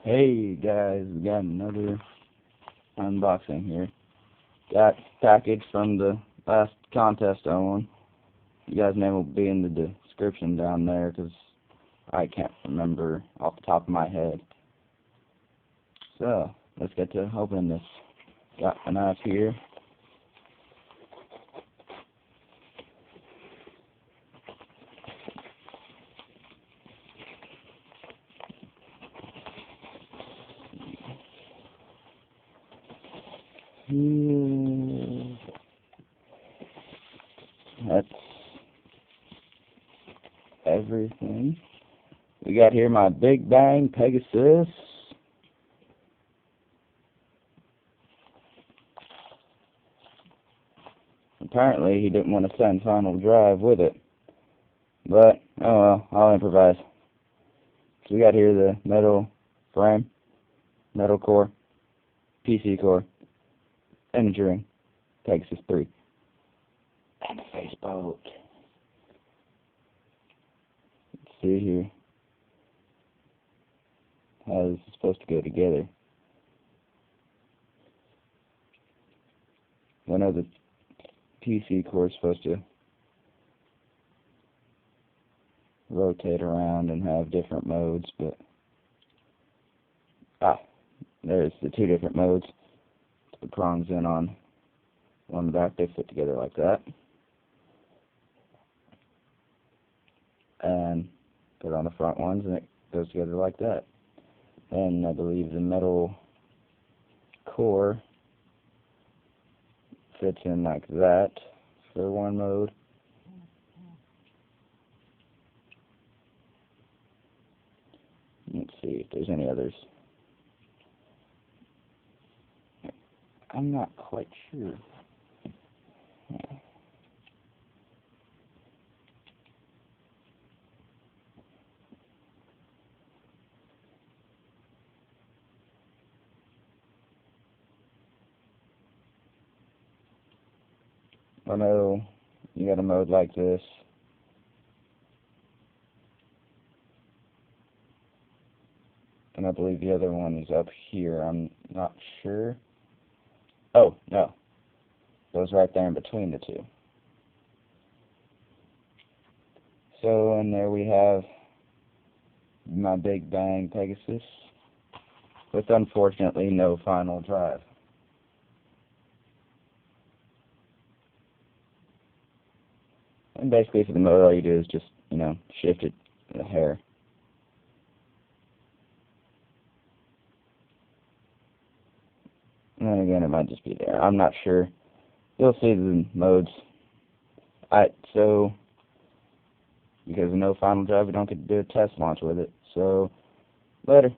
Hey guys, we got another unboxing here. Got package from the last contest I won. You guys' name will be in the description down there because I can't remember off the top of my head. So, let's get to opening this. Got a knife here. That's everything. We got here my Big Bang Pegasus. Apparently he didn't want to send Final Drive with it. But, oh well, I'll improvise. So we got here the metal frame, metal core, PC core, image ring, Pegasus 3, and a face bolt. Let's see here how this is supposed to go together. I know the PC core is supposed to rotate around and have different modes, but there's the two different modes. The prongs in on one back, they fit together like that, and put on the front ones and it goes together like that. And I believe the metal core fits in like that for one mode. Let's see if there's any others. I'm not quite sure. I know you got a mode like this. And I believe the other one is up here. I'm not sure. Oh, no. Goes right there in between the two. So, and there we have my Big Bang Pegasus with, unfortunately, no final drive. And basically for the mode, all you do is just, shift it a hair. And then again, it might just be there. I'm not sure. You'll see the modes. So, because of no final drive, we don't get to do a test launch with it. So, later.